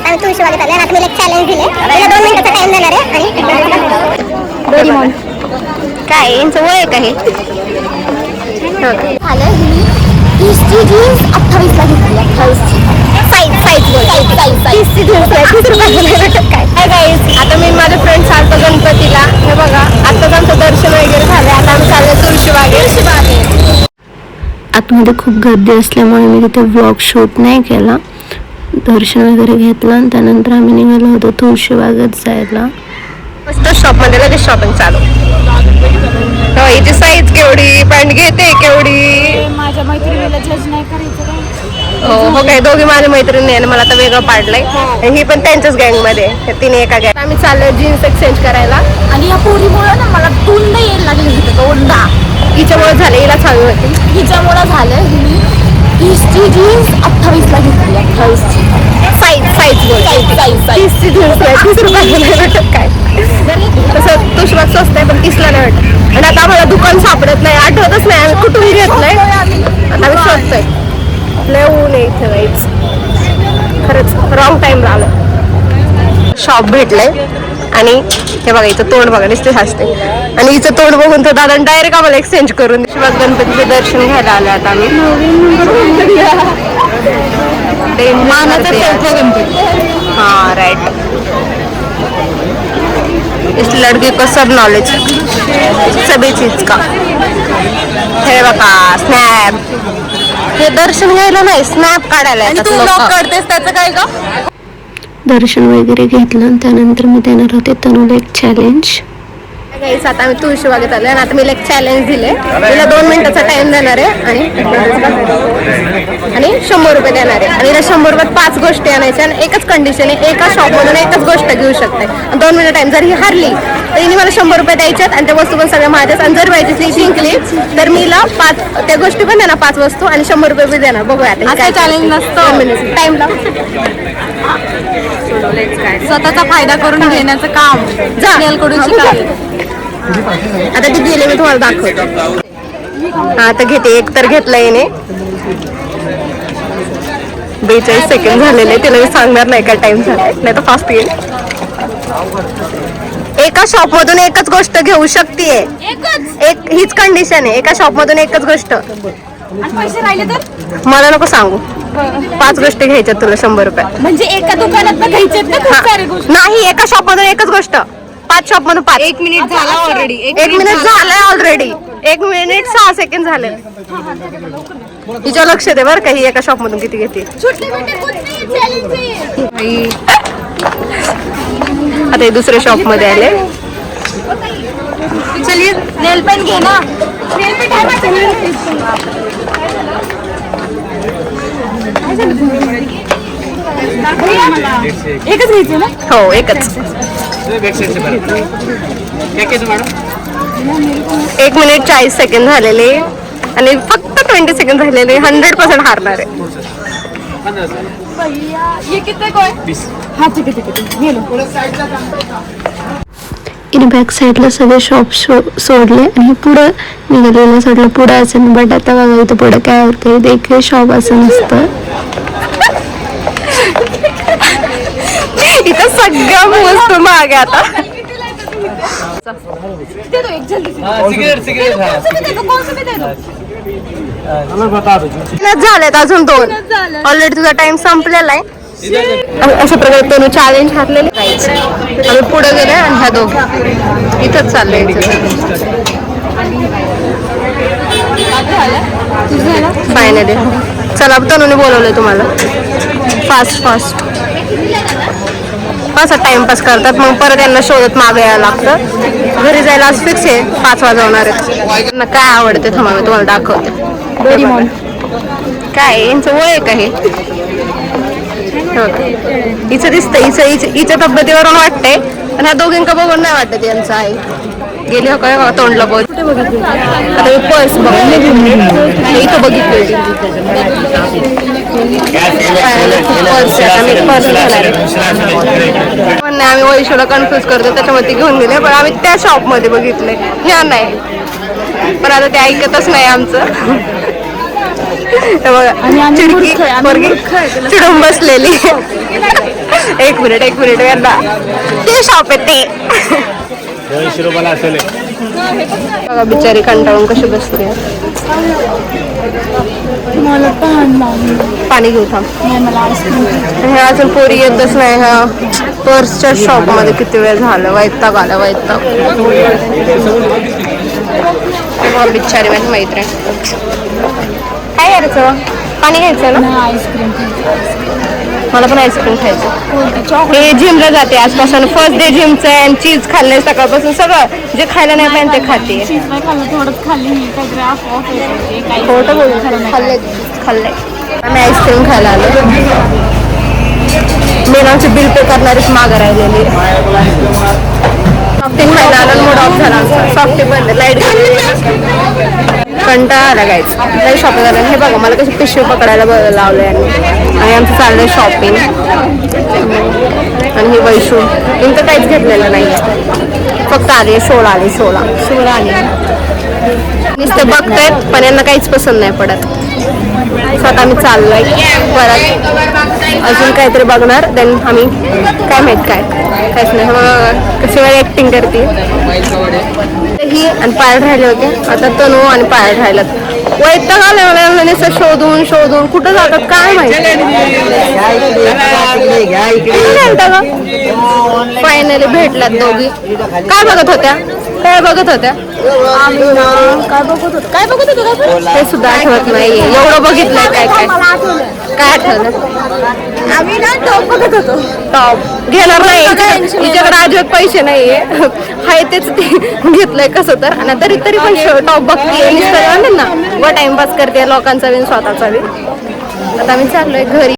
आम्ही तुळशीबागेत आले आणि आता मी एक चॅलेंज दिले. तिला 2 मिनिटाचा टाइम देणार आहे आणि काय यांचं वय का हे झालं. तीसची जीन्स 28 ला घेतली. 28 आता मी माझ्या फ्रेंड सारखं गणपतीला हे बघा आताच आमचं दर्शन वगैरे झालं. आता आम्ही चाललोय तुळशीबागेत. आतमध्ये खूप गर्दी असल्यामुळे मी तिथे व्लॉग शूट नाही केला. दर्शन वगैरे घेतलं आणि त्यानंतर आम्ही निघालो होतो तुळशीबागेत जायला. मस्त शॉपमध्ये लगेच शॉपिंग चालू. हो हिची साईज केवढी, पॅन्ट घेते केवढी. माझ्या मैत्रिणीला जज नाही करायचं. हो काय दोघी माझ्या मैत्रिणी आणि मला आता वेगळं पाडलंय. ही पण त्यांच्याच गँग मध्ये, तिने एका गँग. आम्ही चाललोय जीन्स एक्सचेंज करायला आणि या पोरीमुळे ना मला तोंड यायला लागले होते. तोंडा हिच्यामुळे झालं, हिला चालू होती. हिच्यामुळे झालं. हिने 30ची जीन्स 28 ला घेतली. 28 ची साईज बोल. 30ची जीन्स 30 रुपयाला नाही भेटत काय. तसं तुळशीबाग स्वस्त आहे पण 30ला नाही भेटत. आणि आता आम्हाला दुकान सापडत नाही, आठवतच नाही आम्ही कुठून घेतलंय. आता आम्ही शोधतोय. लय ऊन आहे इथे वाईच, खरंच रॉंग टाइम आलं. शॉप भेटलंय आणि हे बघा इथं तोंड बघा नुसते हसते. आणि हिचं तोंड बघून तर दादा डायरेक्ट आम्हाला एक्सचेंज करून शिवाज गणपतीचे दर्शन घ्यायला आले. आता आम्ही हाँ राइट. इस लड़के को सब नॉलेज सभी चीज का. हे बघा स्नॅप, हे दर्शन घ्यायला नाही स्नॅप काढायला. तू ब्लॉग करतेस त्याचं काय का. दर्शन वगैरे घेतलं आणि त्यानंतर मी देणार होते तनूला एक चॅलेंज. आता आम्ही तुळशीबागेत आलोय आणि आता मी एक चॅलेंज दिले. तिला 2 मिनिटाचा टाइम देणार आहे आणि 100 रुपये देणार आहे. आणि तिला 100 रुपयात 5 गोष्टी आणायच्या आणि एकच कंडिशन आहे, एका शॉपमधून एकच गोष्ट घेऊ शकते. 2 मिनिट टाइम. जर ही हारली तर हिने मला 100 रुपये द्यायच्यात आणि त्या वस्तू पण सगळ्या माझ्याच. आणि जर बायची जिंकली तर मीला 5 त्या गोष्टी पण देणार, 5 वस्तू आणि 100 रुपये पण देणार. बघूया आता काय चॅलेंज नसतं. टाइम लाव. स्वतःचा फायदा करून घेण्याचं काम कडून शिकावे. आता ती गेले मी तुम्हाला दाखवतो. हा आता घेते. एक तर घेतलं येणे 42 सेकंड झालेले. तिला मी सांगणार नाही का टाइम झालाय, नाही तर फास्ट येईल. एका शॉप मधून एकच गोष्ट घेऊ शकते. एक हीच कंडिशन आहे, एका शॉप मधून एकच गोष्ट. पैसे राहिले तर मला नको सांगू. 5 गोष्टी घ्यायच्या तुला 100 रुपये. म्हणजे एका दुकानात घ्यायचे नाही, एका शॉप मधून एकच गोष्ट. 5 शॉप मधून 5. 1 मिनिट झाला ऑलरेडी. 1 मिनिट झालंय ऑलरेडी. 1 मिनिट 6 सेकंड झाले. तिच्या लक्ष दे बरं का, ही एका शॉप मधून किती घेते. आता हे दुसऱ्या शॉप मध्ये आले. चलिए नेल पेंट घे ना. एकच घ्यायचे ना. हो एकच. 1 मिनिट 40 सेकंड झालेले आणि फक्त 20 सेकंड झालेले. 100% हारणार आहे. इथे बॅक साईडला सगळे शॉप सोडले आणि पुढं निघालेल्या साईडला पुढं असेल. बट आता बघा इथं पुढं काय होतं, इथे एक शॉप असं नसतं. इथं सगळ्या वस्तू महाग आहे आता. झालेत अजून 2. ऑलरेडी तुझा टाइम संपलेला आहे. अशा प्रकारे तनु चॅलेंज घातलेले. आम्ही पुढे गेले आणि ह्या 2 इथंच चाललंय. फायनली चला तनुने बोलवलंय तुम्हाला. फास्ट असं टाइमपास करतात, मग परत यांना शोधत मागे यायला लागतं. घरी जायला आज फिक्स आहे 5 वाजवणार आहेत. त्यांना काय आवडते थांबा मी तुम्हाला दाखवते. काय यांचं वय आहे का हे. हिचं दिसतंय, हिच्या तब्येतीवरून वाटतंय पण ह्या दोघींका बघून नाही वाटत यांचं आहे. गेली हो काय तोंडला बघ. आता मी पर्स बघून इथं बघितली. आम्ही वैशूला कन्फ्युज करतो त्याच्यामध्ये ती घेऊन गेले, पण आम्ही त्या शॉप मध्ये बघितले. ह्या नाही, पण आता ते ऐकतच नाही आमचं. बघा चिडकी चिडून बसलेली. एक मिनिट यांना ते शॉप आहे ते 200 रुपयाला असेल बघा बिचारी कंटाळून कशी बसते. मला पाणी घेऊ थांब. मला आईस्क्रीम हे अजून पोरी येतच नाही. ह्या पर्सच्या शॉप मध्ये किती वेळ झालं. वैताग आला वैताग. बिचारी माझी मैत्रीण. काय करायचं पाणी घ्यायचं ना. आईस्क्रीम मला पण आईस्क्रीम खायचं. हे जिमला जाते आजपासून. फर्स्ट डे जिमचं आहे आणि चीज खाल्लंय सकाळपासून. सगळं जे खायला नाही पाहिजे ते खाते. चीज नाही खाल्लं थोडंच खाल्ली मी काहीतरी ऑफ खोटं बोलून खाल्लंय खाल्लंय. आम्ही आईस्क्रीम खायला आलो. मेनाचे बिल पे करणारीच मागं राहिलेली. सॉफ्टिंग खायला आलं मूड ऑफ झाला. सॉफ्टिंग बंद लाईट कंटाळा आला गायच. लई शॉपिंग झालं. हे बघा मला कशी पिशवी पकडायला लावलं आणि आमचं चाललंय शॉपिंग. आणि ही वैशू तर काहीच घेतलेलं नाही. फक्त आले 16 आले. नुसतं बघतायत पण यांना काहीच पसंत नाही पडत. स्वतः आम्ही चाललोय परत अजून काहीतरी बघणार. देन आम्ही काय माहित काहीच नाही. कशी वेळ ऍक्टिंग करते ही. आणि पायात राहिले होते. आता तनू आणि पायात राहिलं. वैताग आलं नुसतं शोधून कुठं जातात काय माहिती. फायनली भेटल्यात दोघी. काय बघत होत्या काय बघत होत्या ते सुद्धा आठवत नाहीये. एवढं बघितलंय काय आठवलं. आम्ही ना टॉप बघत होतो. टॉप घेणार नाही. तिच्याकडे अजिबात पैसे नाहीये. हाय तेच ते घेतलंय कसं तर. आणि तरी पण टॉप बघते ना व टाइमपास करते लोकांचा बी स्वतःचा बी. आता आम्ही चाललोय घरी.